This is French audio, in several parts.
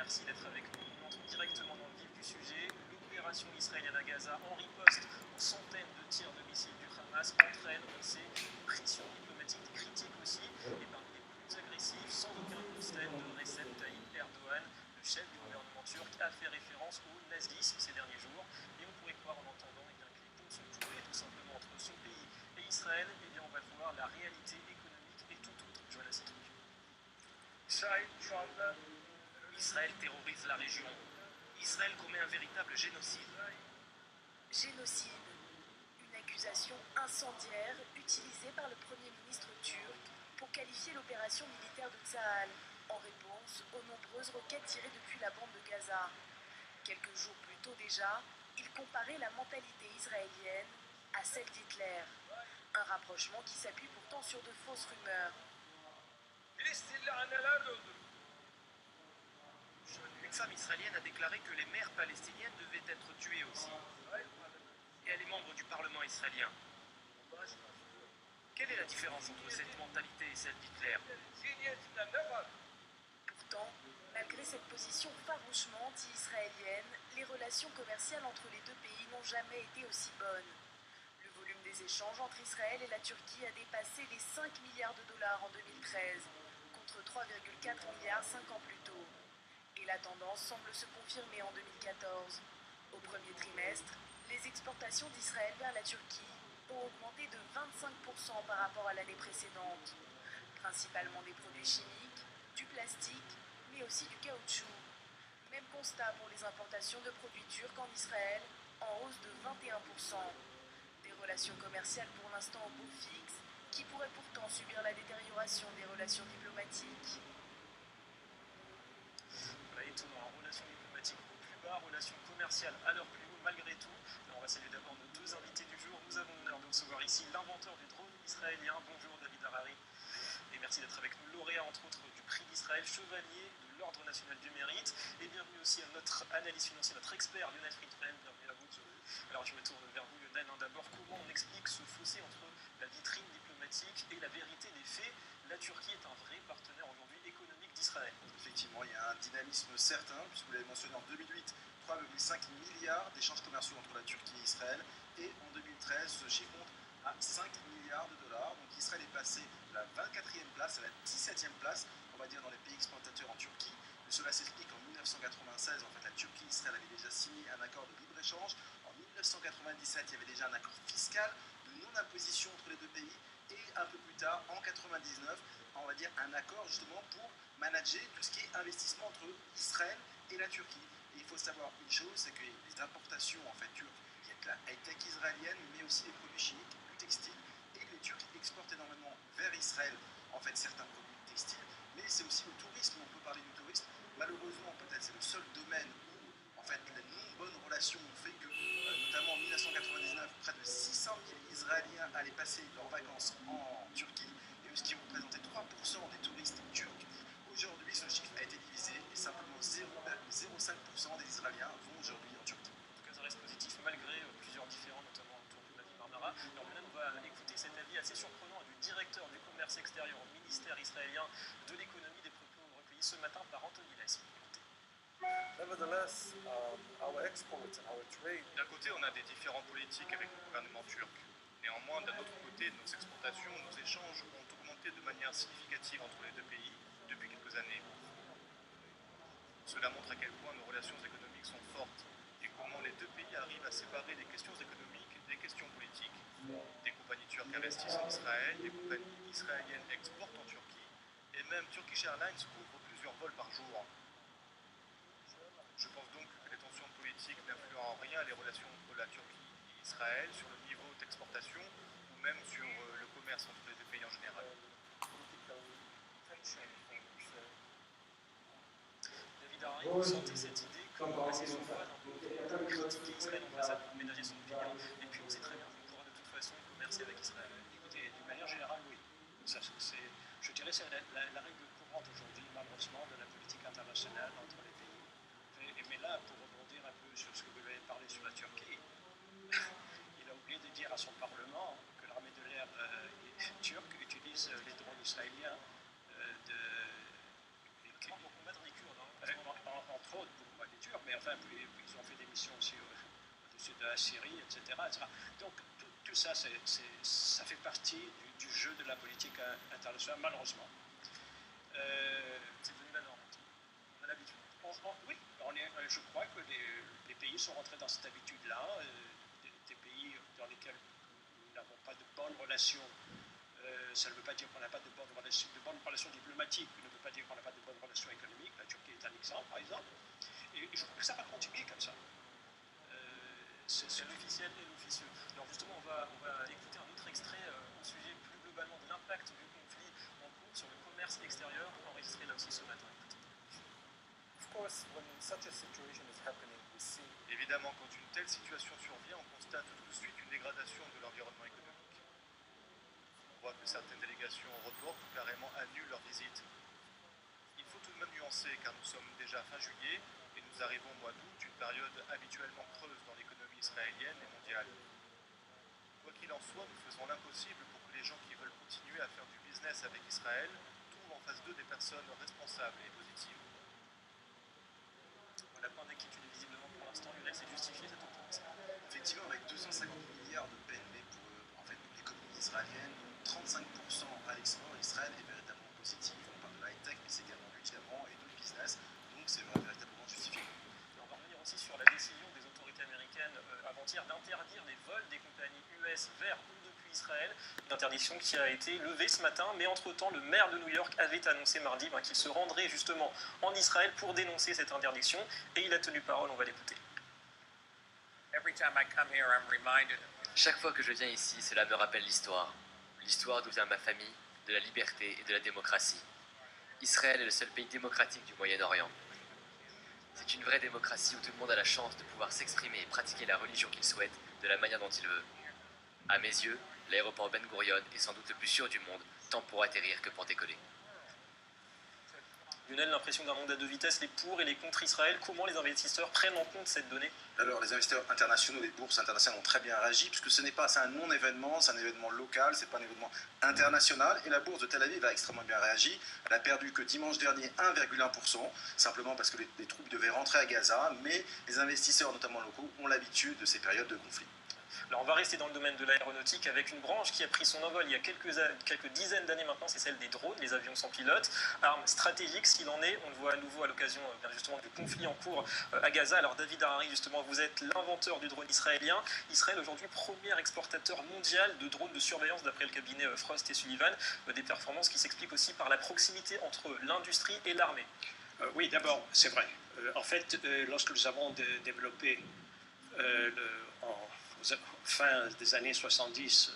merci d'être avec nous. On entre directement dans le vif du sujet. L'opération israélienne à Gaza en riposte aux centaines de tirs de missiles du Hamas entraîne, on le sait, une pression diplomatique critique aussi, et parmi les plus agressifs, sans aucun doute, celle de Recep Tayyip Erdogan, le chef du gouvernement turc, a fait référence au nazisme ces derniers jours. Et on pourrait croire en entendant que les ponts sont coupés tout simplement entre son pays et Israël. Eh bien, on va le voir, la réalité économique est tout autre. Joanna Citroën. Israël terrorise la région. Israël commet un véritable génocide. Génocide, une accusation incendiaire utilisée par le Premier ministre turc pour qualifier l'opération militaire de Tsahal, en réponse aux nombreuses roquettes tirées depuis la bande de Gaza. Quelques jours plus tôt déjà, il comparait la mentalité israélienne à celle d'Hitler. Un rapprochement qui s'appuie pourtant sur de fausses rumeurs. Une femme israélienne a déclaré que les mères palestiniennes devaient être tuées aussi. Et elle est membre du Parlement israélien. Quelle est la différence entre cette mentalité et celle d'Hitler? Pourtant, malgré cette position farouchement anti-israélienne, les relations commerciales entre les deux pays n'ont jamais été aussi bonnes. Le volume des échanges entre Israël et la Turquie a dépassé les 5 milliards de dollars en 2013, contre 3,4 milliards 5 ans plus tôt. Et la tendance semble se confirmer en 2014. Au premier trimestre, les exportations d'Israël vers la Turquie ont augmenté de 25% par rapport à l'année précédente. Principalement des produits chimiques, du plastique, mais aussi du caoutchouc. Même constat pour les importations de produits turcs en Israël, en hausse de 21%. Des relations commerciales pour l'instant au beau fixe, qui pourraient pourtant subir la détérioration des relations diplomatiques. Voilà, étonnant, relations diplomatiques au plus bas, relations commerciales à leur plus haut malgré tout. Alors on va saluer d'abord nos deux invités du jour. Nous avons l'honneur de recevoir ici l'inventeur du drone israélien. Bonjour David Harari. Et merci d'être avec nous, lauréat entre autres du prix d'Israël, chevalier de l'Ordre national du mérite. Et bienvenue aussi à notre analyste financier, notre expert Lionel Friedfeld. Bienvenue à vous. Alors je me tourne vers vous Lionel. D'abord, comment on explique ce fossé entre la vitrine diplomatique et la vérité des faits? La Turquie est un vrai partenaire aujourd'hui économique d'Israël. Effectivement, il y a un dynamisme certain, puisque vous l'avez mentionné en 2008, 3,5 milliards d'échanges commerciaux entre la Turquie et Israël. Et en 2013, ce chiffre monte à 5 milliards de dollars. Donc Israël est passé de la 24e place à la 17e place, on va dire, dans les pays exportateurs en Turquie. Mais cela s'explique qu'en 1996, en fait, la Turquie et Israël avaient déjà signé un accord de libre-échange. En 1997, il y avait déjà un accord fiscal de non-imposition entre les deux pays. Et un peu plus tard, en 1999, on va dire un accord justement pour manager tout ce qui est investissement entre Israël et la Turquie. Et il faut savoir une chose, c'est que les importations en fait turques viennent de la high-tech israélienne, mais aussi les produits chimiques, du textile, et les Turcs exportent énormément vers Israël en fait certains produits textiles, mais c'est aussi le tourisme. On peut parler du tourisme. Malheureusement, peut-être c'est le seul domaine où en fait les non-bonnes relations ont fait que, notamment en 1999, près de 600 000 Israéliens allaient passer leurs vacances en Turquie, et ce qui représentait 3% des touristes turcs. Aujourd'hui, ce chiffre a été divisé et simplement 0,05% des Israéliens vont aujourd'hui en Turquie. En tout cas, ça reste positif malgré plusieurs différends, notamment autour du Mali Marmara. Alors maintenant, on va écouter cet avis assez surprenant du directeur du commerce extérieur au ministère israélien de l'économie, des propos recueillis ce matin par Anthony Less. D'un côté, on a des différends politiques avec le gouvernement turc. Néanmoins, d'un autre côté, nos exportations, nos échanges ont augmenté de manière significative entre les deux pays depuis quelques années. Cela montre à quel point nos relations économiques sont fortes et comment les deux pays arrivent à séparer les questions économiques des questions politiques. Des compagnies turques investissent en Israël, des compagnies israéliennes exportent en Turquie, et même Turkish Airlines couvre plusieurs vols par jour. Je pense donc que les tensions politiques n'influent en rien les relations entre la Turquie et Israël sur le niveau d'exportation ou même sur le commerce entre les deux pays en général. David Harari, vous sentez cette idée comme assez souvent on peut critiquer Israël en façade pour ménager son opinion, et puis on sait très bien qu'on pourra de toute façon commercer avec Israël. Écoutez, d'une manière générale, oui. Ça, je dirais que c'est la règle courante aujourd'hui, malheureusement, de la politique internationale entre les pays. Mais là, pour rebondir un peu sur ce que vous avez parlé sur la Turquie, il a oublié de dire à son Parlement que l'armée de l'air turque utilise les drones israéliens Pour combattre les Kurdes, hein, et enfin, puis ils ont fait des missions aussi au-dessus de la Syrie, etc. Donc tout ça, ça fait partie du jeu de la politique internationale, malheureusement. C'est devenu la norme. On a l'habitude. Oui, je crois que les pays sont rentrés dans cette habitude-là, des pays dans lesquels nous n'avons pas de bonnes relations. Ça ne veut pas dire qu'on n'a pas de bonnes relations diplomatiques, ne veut pas dire qu'on n'a pas de bonnes relations économiques. La Turquie est un exemple, par exemple. Et je crois que ça va continuer comme ça. C'est l'officiel et l'officieux. Alors justement, on va écouter un autre extrait au sujet plus globalement de l'impact du conflit en cours sur le commerce extérieur, enregistré là aussi ce matin. Of course, when such a situation is happening, we see Évidemment, quand une telle situation survient, on constate tout de suite une dégradation de l'environnement économique. On voit que certaines délégations reportent ou carrément annulent leur visite. Il faut tout de même nuancer car nous sommes déjà fin juillet et nous arrivons au mois d'août, une période habituellement creuse dans l'économie israélienne et mondiale. Quoi qu'il en soit, nous faisons l'impossible pour que les gens qui veulent continuer à faire du business avec Israël trouvent en face d'eux des personnes responsables et positives. Voilà, point d'inquiétude visiblement pour l'instant. Lionel, c'est justifié cette optimisme. Effectivement, avec 250 milliards de PNB pour l'économie israélienne, 35% à l'export, Israël est véritablement positif. On parle de la high-tech, mais c'est également du diamant et d'autres business. Donc c'est véritablement justifié. On va revenir aussi sur la décision des autorités américaines avant-hier d'interdire les vols des compagnies US vers ou depuis Israël. Une interdiction qui a été levée ce matin, mais entre-temps, le maire de New York avait annoncé mardi qu'il se rendrait justement en Israël pour dénoncer cette interdiction, et il a tenu parole, on va l'écouter. Chaque fois que je viens ici, cela me rappelle l'histoire. L'histoire d'où vient ma famille, de la liberté et de la démocratie. Israël est le seul pays démocratique du Moyen-Orient. C'est une vraie démocratie où tout le monde a la chance de pouvoir s'exprimer et pratiquer la religion qu'il souhaite de la manière dont il veut. À mes yeux, l'aéroport Ben Gurion est sans doute le plus sûr du monde, tant pour atterrir que pour décoller. Lionel, l'impression d'un monde à deux vitesses, les pour et les contre Israël. Comment les investisseurs prennent en compte cette donnée? Alors les investisseurs internationaux, les bourses internationales ont très bien réagi, puisque c'est un non-événement, c'est un événement local, c'est pas un événement international, et la bourse de Tel Aviv a extrêmement bien réagi. Elle a perdu que dimanche dernier 1,1%, simplement parce que les troupes devaient rentrer à Gaza, mais les investisseurs, notamment locaux, ont l'habitude de ces périodes de conflit. Alors on va rester dans le domaine de l'aéronautique avec une branche qui a pris son envol il y a quelques dizaines d'années maintenant, c'est celle des drones, les avions sans pilote, arme stratégique s'il en est. On le voit à nouveau à l'occasion justement du conflit en cours à Gaza. Alors David Harari, justement, vous êtes l'inventeur du drone israélien. Israël aujourd'hui premier exportateur mondial de drones de surveillance d'après le cabinet Frost et Sullivan, des performances qui s'expliquent aussi par la proximité entre l'industrie et l'armée. Oui, d'abord, c'est vrai. En fait, lorsque nous avons développé fin des années 70,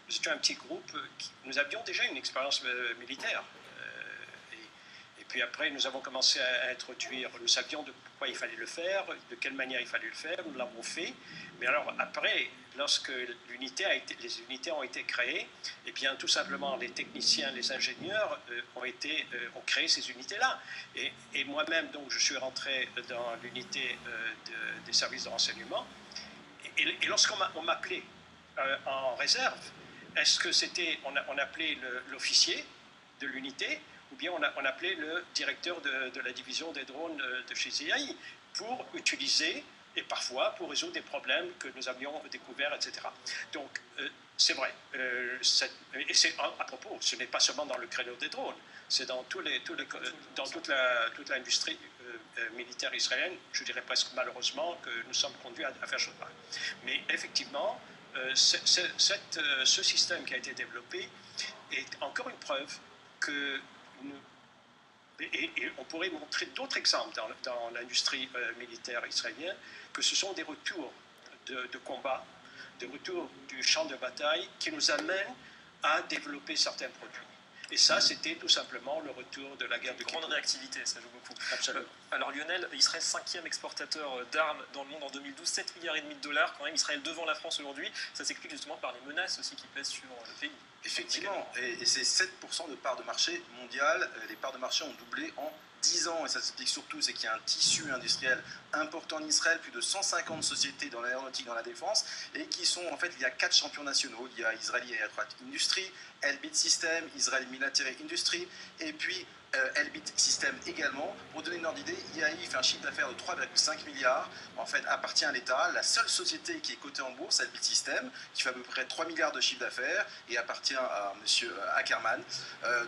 nous étions un petit groupe, nous avions déjà une expérience militaire. Et puis après, nous avons commencé à introduire, nous savions de quoi il fallait le faire, de quelle manière il fallait le faire, nous l'avons fait. Mais alors après, lorsque les unités ont été créées, eh bien tout simplement les techniciens, les ingénieurs ont créé ces unités-là. Et moi-même, donc, je suis rentré dans l'unité des services de renseignement. Et lorsqu'on m'appelait en réserve, est-ce que c'était, on appelait l'officier de l'unité, ou bien on appelait le directeur de la division des drones de chez CAI pour utiliser, et parfois pour résoudre des problèmes que nous avions découverts, etc. Donc, c'est vrai. Et c'est à propos, ce n'est pas seulement dans le créneau des drones, c'est dans dans toute l'industrie militaire israélienne, je dirais presque malheureusement, que nous sommes conduits à faire chose pareille. Mais effectivement, ce système qui a été développé est encore une preuve que et on pourrait montrer d'autres exemples dans l'industrie militaire israélienne, que ce sont des retours de combat, des retours du champ de bataille qui nous amènent à développer certains produits. Et ça, c'était tout simplement le retour de la guerre de Kippour. Grande réactivité, ça joue beaucoup. Absolument. Alors Lionel, Israël 5e exportateur d'armes dans le monde en 2012, 7,5 milliards de dollars quand même. Israël devant la France aujourd'hui, ça s'explique justement par les menaces aussi qui pèsent sur le pays. Effectivement, et c'est 7% de part de marché mondiale. Les parts de marché ont doublé en 10 10 ans, et ça s'explique surtout, c'est qu'il y a un tissu industriel important en Israël, plus de 150 sociétés dans l'aéronautique, dans la défense, et qui sont, en fait, il y a 4 champions nationaux. Il y a Israeli Aircraft Industry, Elbit System, Israel Military Industry, et puis Elbit System également. Pour donner une ordre d'idée, IAI fait un chiffre d'affaires de 3,5 milliards, en fait, appartient à l'État. La seule société qui est cotée en bourse, Elbit System, qui fait à peu près 3 milliards de chiffre d'affaires, et appartient à M. Ackerman.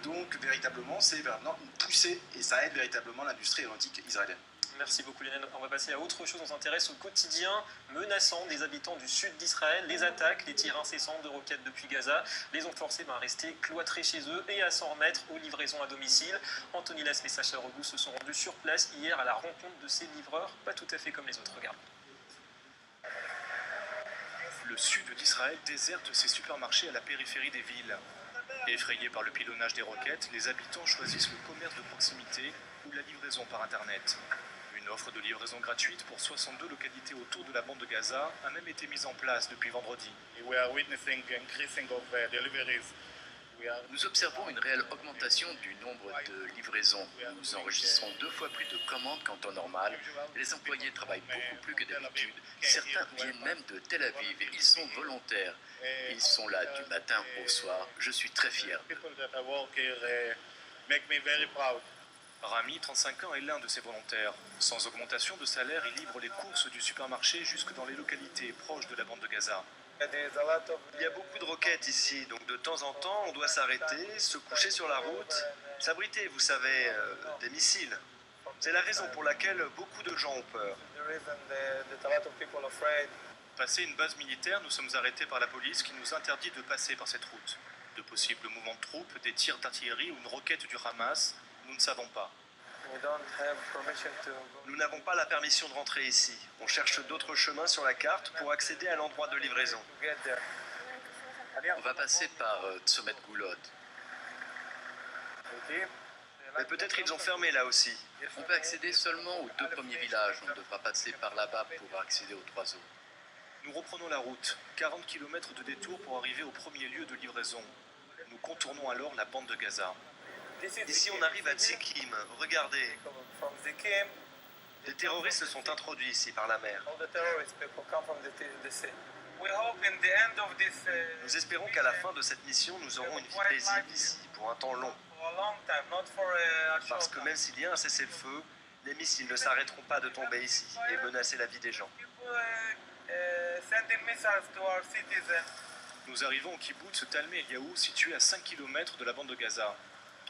Donc, véritablement, c'est vraiment une poussée, et ça aide véritablement l'industrie aéronautique israélienne. Merci beaucoup Lionel. On va passer à autre chose. On s'intéresse au quotidien menaçant des habitants du sud d'Israël. Les attaques, les tirs incessants de roquettes depuis Gaza les ont forcés à rester cloîtrés chez eux et à s'en remettre aux livraisons à domicile. Anthony Lasme et Sacha Rogout se sont rendus sur place hier à la rencontre de ces livreurs, pas tout à fait comme les autres. Regarde. Le sud d'Israël déserte ses supermarchés à la périphérie des villes. Effrayés par le pilonnage des roquettes, les habitants choisissent le commerce de proximité ou la livraison par Internet. Une offre de livraison gratuite pour 62 localités autour de la bande de Gaza a même été mise en place depuis vendredi. Nous observons une réelle augmentation du nombre de livraisons. Nous enregistrons 2 fois plus de commandes qu'en temps normal. Les employés travaillent beaucoup plus que d'habitude. Certains viennent même de Tel Aviv. Ils sont volontaires. Ils sont là du matin au soir. Je suis très fier d'eux. Rami, 35 ans, est l'un de ces volontaires. Sans augmentation de salaire, il livre les courses du supermarché jusque dans les localités proches de la bande de Gaza. Il y a beaucoup de roquettes ici, donc de temps en temps, on doit s'arrêter, se coucher sur la route, s'abriter, vous savez, des missiles. C'est la raison pour laquelle beaucoup de gens ont peur. Passé une base militaire, nous sommes arrêtés par la police qui nous interdit de passer par cette route. De possibles mouvements de troupes, des tirs d'artillerie ou une roquette du Hamas, nous ne savons pas. Nous n'avons pas la permission de rentrer ici. On cherche d'autres chemins sur la carte pour accéder à l'endroit de livraison. On va passer par Tzomet Goulod. Mais peut-être ils ont fermé là aussi. On peut accéder seulement aux 2 premiers villages. On devra passer par là-bas pour accéder aux 3 autres. Nous reprenons la route, 40 km de détour pour arriver au premier lieu de livraison. Nous contournons alors la bande de Gaza. Ici, on arrive à Tzikim. Regardez. Des terroristes se sont introduits ici par la mer. Nous espérons qu'à la fin de cette mission, nous aurons une vie paisible ici, pour un temps long. Parce que même s'il y a un cessez-le-feu, les missiles ne s'arrêteront pas de tomber ici et menacer la vie des gens. Nous arrivons au kibbutz Talmé Eliaou, situé à 5 km de la bande de Gaza.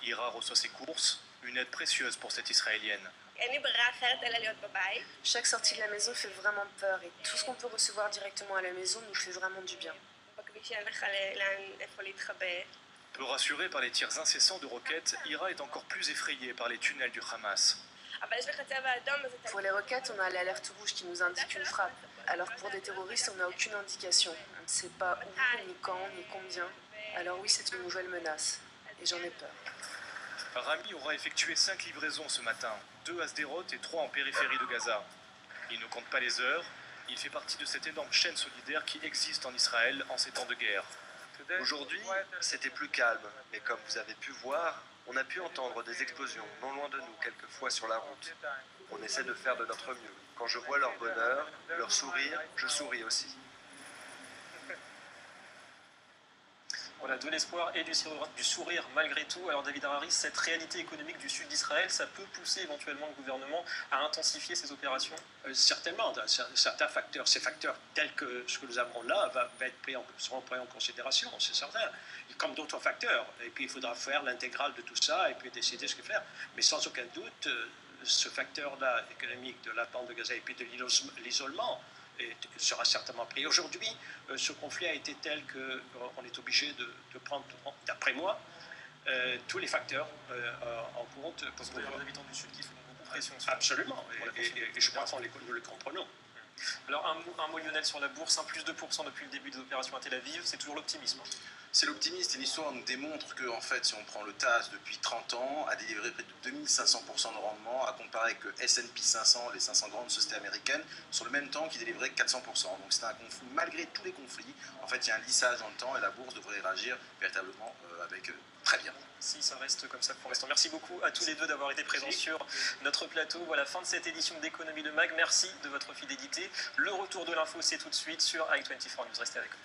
Ira reçoit ses courses, une aide précieuse pour cette Israélienne. Chaque sortie de la maison fait vraiment peur et tout ce qu'on peut recevoir directement à la maison nous fait vraiment du bien. Peu rassurée par les tirs incessants de roquettes, Ira est encore plus effrayée par les tunnels du Hamas. Pour les roquettes, on a l'alerte rouge qui nous indique une frappe. Alors pour des terroristes, on n'a aucune indication. On ne sait pas où, ni quand, ni combien. Alors oui, c'est une nouvelle menace. Et j'en ai peur. Rami aura effectué 5 livraisons ce matin, 2 à Sderot et 3 en périphérie de Gaza. Il ne compte pas les heures, il fait partie de cette énorme chaîne solidaire qui existe en Israël en ces temps de guerre. Aujourd'hui, c'était plus calme, mais comme vous avez pu voir, on a pu entendre des explosions non loin de nous, quelquefois sur la route. On essaie de faire de notre mieux. Quand je vois leur bonheur, leur sourire, je souris aussi. Voilà, de l'espoir et du sourire malgré tout. Alors David Harari, cette réalité économique du sud d'Israël, ça peut pousser éventuellement le gouvernement à intensifier ses opérations? Certainement, dans certains facteurs, ces facteurs tels que ce que nous avons là seront pris en considération, c'est certain, comme d'autres facteurs. Et puis il faudra faire l'intégrale de tout ça et puis décider ce que faire. Mais sans aucun doute, ce facteur-là économique de la bande de Gaza et puis de l'isolement sera certainement pris. Aujourd'hui, ce conflit a été tel qu'on est obligé de prendre, d'après moi, tous les facteurs en compte. Parce qu'il y a les habitants du Sud qui font beaucoup pression. Absolument, et je crois qu'on nous le comprenons. Alors un mot Lionel sur la bourse, plus 2% depuis le début des opérations à Tel Aviv, c'est toujours l'optimisme. C'est l'optimisme et l'histoire nous démontre que, en fait, si on prend le TAS depuis 30 ans, a délivré près de 2500% de rendement, à comparer avec le S&P 500, les 500 grandes sociétés américaines, sur le même temps qui délivrait 400%. Donc c'est un conflit, malgré tous les conflits, en fait, il y a un lissage dans le temps et la bourse devrait réagir véritablement avec très bien. Si ça reste comme ça pour l'instant. Merci beaucoup à tous les deux d'avoir été présents sur notre plateau. Voilà, fin de cette édition d'Économie de Mag. Merci de votre fidélité. Le retour de l'info, c'est tout de suite sur i24 News. Restez avec nous.